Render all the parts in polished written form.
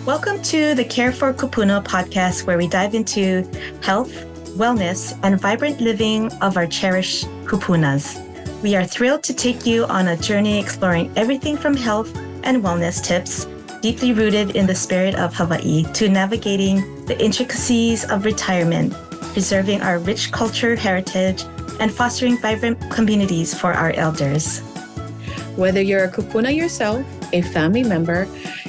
Welcome to the Care for Kūpuna podcast, where we dive into health, wellness, and vibrant living of our cherished kūpunas. We are thrilled to take you on a journey exploring everything from health and wellness tips, deeply rooted in the spirit of Hawaii, to navigating the intricacies of retirement, preserving our rich culture heritage, and fostering vibrant communities for our elders. Whether you're a kūpuna yourself, a family member,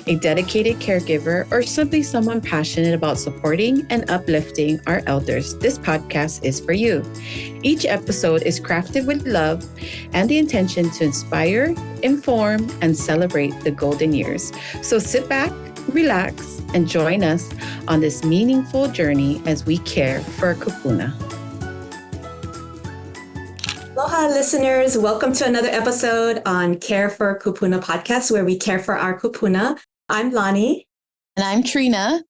a dedicated caregiver, or simply someone passionate about supporting and uplifting our elders, this podcast is for you. Each episode is crafted with love and the intention to inspire, inform, and celebrate the golden years. So sit back, relax, and join us on this meaningful journey as we care for our kūpuna. Aloha, listeners. Welcome to another episode on Care for Kūpuna podcast, where we care for our kūpuna. I'm Lani. And I'm Trina.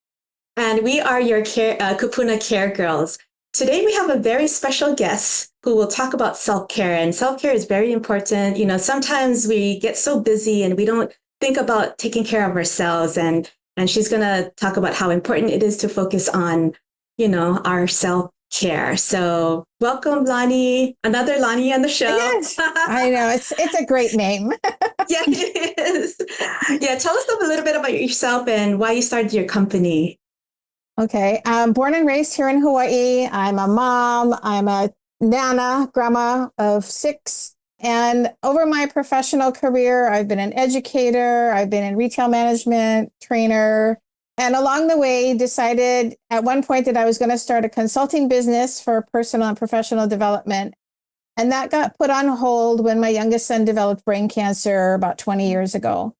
And we are your Kūpuna Care Girls. Today, we have a very special guest who will talk about self-care. And self-care is very important. You know, sometimes we get so busy and we don't think about taking care of ourselves. And she's going to talk about how important it is to focus on, our self-care. So welcome, Lani, another Lani on the show. Yes, I know. It's a great name. Yeah, it is. Yeah, tell us a little bit about yourself and why you started your company. Okay. I'm born and raised here in Hawaii. I'm a mom. I'm a nana, grandma of 6. And over my professional career, I've been an educator. I've been in retail management, trainer. And along the way, decided at one point that I was going to start a consulting business for personal and professional development. And that got put on hold when my youngest son developed brain cancer about 20 years ago.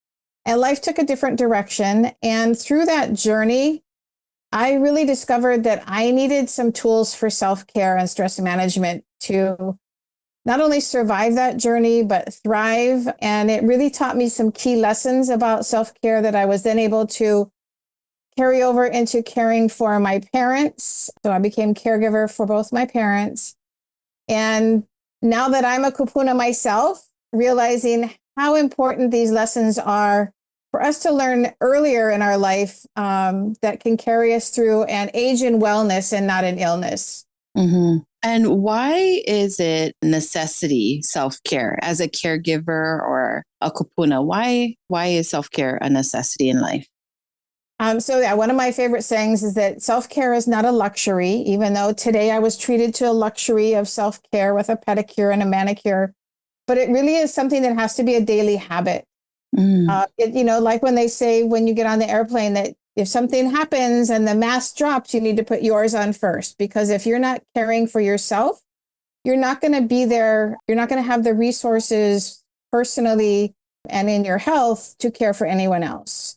And life took a different direction. And through that journey, I really discovered that I needed some tools for self-care and stress management to not only survive that journey, but thrive. And it really taught me some key lessons about self-care that I was then able to carry over into caring for my parents. So I became caregiver for both my parents. And now that I'm a kūpuna myself, realizing how important these lessons are for us to learn earlier in our life that can carry us through and age in wellness and not in illness. Mm-hmm. And why is it necessity, self-care, as a caregiver or a kūpuna? Why is self-care a necessity in life? One of my favorite sayings is that self-care is not a luxury, even though today I was treated to a luxury of self-care with a pedicure and a manicure, but it really is something that has to be a daily habit. Like when they say, when you get on the airplane, that if something happens and the mask drops, you need to put yours on first, because if you're not caring for yourself, you're not going to be there. You're not going to have the resources personally and in your health to care for anyone else.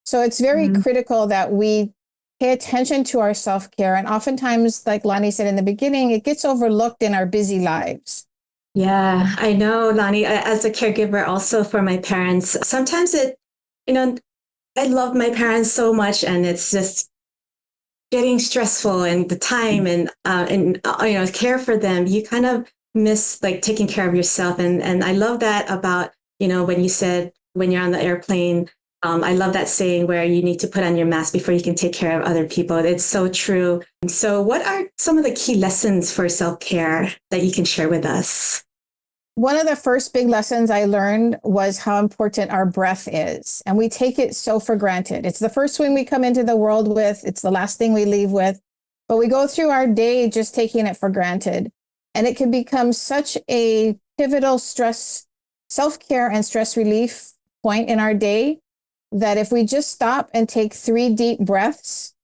So it's very critical that we pay attention to our self-care. And oftentimes, like Lani said in the beginning, it gets overlooked in our busy lives. Yeah, I know, Lani, as a caregiver also for my parents, sometimes I love my parents so much and it's just getting stressful, and the time and care for them, you kind of miss like taking care of yourself. And I love that about, when you said when you're on the airplane, I love that saying where you need to put on your mask before you can take care of other people. It's so true. So what are some of the key lessons for self-care that you can share with us? One of the first big lessons I learned was how important our breath is. And we take it so for granted. It's the first thing we come into the world with. It's the last thing we leave with. But we go through our day just taking it for granted. And it can become such a pivotal self-care and stress relief point in our day, that if we just stop and take 3 deep breaths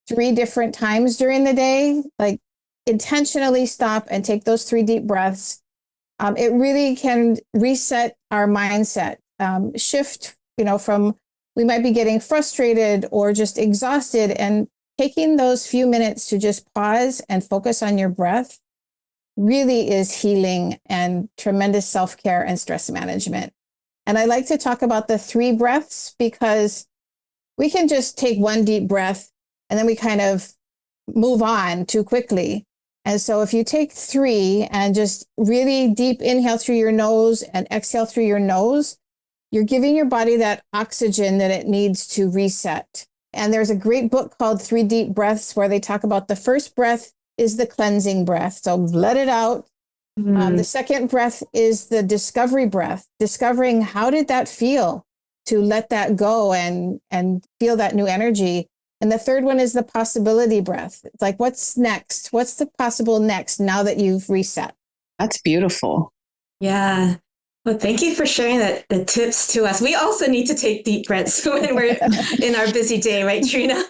3 different times during the day, like intentionally stop and take those 3 deep breaths, it really can reset our mindset, shift, from we might be getting frustrated or just exhausted, and taking those few minutes to just pause and focus on your breath really is healing and tremendous self-care and stress management. And I like to talk about the 3 breaths, because we can just take 1 deep breath and then we kind of move on too quickly. And so if you take 3 and just really deep inhale through your nose and exhale through your nose, you're giving your body that oxygen that it needs to reset. And there's a great book called 3 Deep Breaths where they talk about the first breath is the cleansing breath. So let it out. The second breath is the discovery breath, discovering how did that feel to let that go and feel that new energy. And the third one is the possibility breath. It's like, what's next? What's the possible next now that you've reset? That's beautiful. Yeah. Well, thank you for sharing the tips to us. We also need to take deep breaths when we're in our busy day, right, Trina?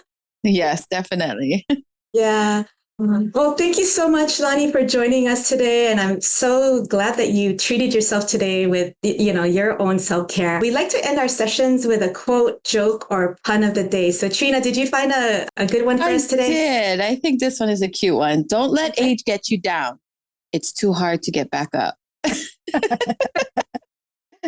Yes, definitely. Yeah. Well, thank you so much, Lani, for joining us today. And I'm so glad that you treated yourself today with, your own self-care. We like to end our sessions with a quote, joke, or pun of the day. So, Trina, did you find a good one for us today? I did. I think this one is a cute one. Don't let age get you down. It's too hard to get back up.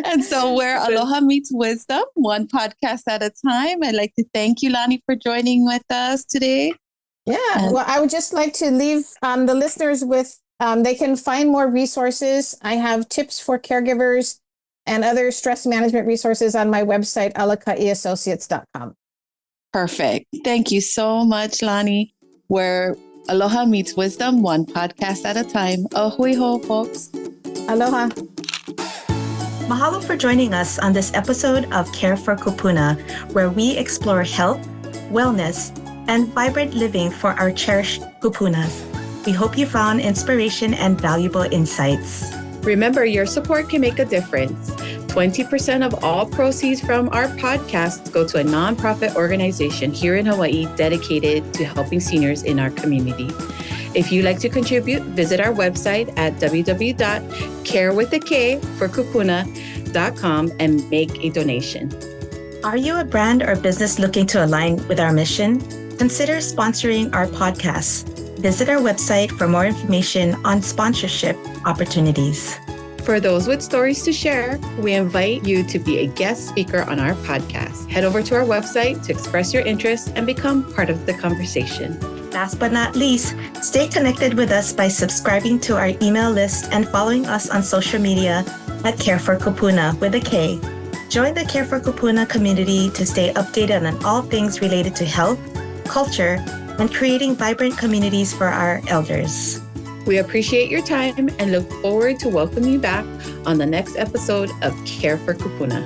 And so where aloha meets wisdom, one podcast at a time. I'd like to thank you, Lani, for joining with us today. Yeah, well, I would just like to leave the listeners with, they can find more resources. I have tips for caregivers and other stress management resources on my website, alaka'iassociates.com. Perfect. Thank you so much, Lani. Where aloha meets wisdom, one podcast at a time. Ahui ho, folks. Aloha. Mahalo for joining us on this episode of Care for Kūpuna, where we explore health, wellness, and vibrant living for our cherished kupunas. We hope you found inspiration and valuable insights. Remember, your support can make a difference. 20% of all proceeds from our podcast go to a nonprofit organization here in Hawaii dedicated to helping seniors in our community. If you'd like to contribute, visit our website at www.carewithak4kupuna.com and make a donation. Are you a brand or business looking to align with our mission? Consider sponsoring our podcast. Visit our website for more information on sponsorship opportunities. For those with stories to share, we invite you to be a guest speaker on our podcast. Head over to our website to express your interest and become part of the conversation. Last but not least, stay connected with us by subscribing to our email list and following us on social media at Care for Kūpuna with a K. Join the Care for Kūpuna community to stay updated on all things related to health, culture, and creating vibrant communities for our elders. We appreciate your time and look forward to welcoming you back on the next episode of Care for Kūpuna.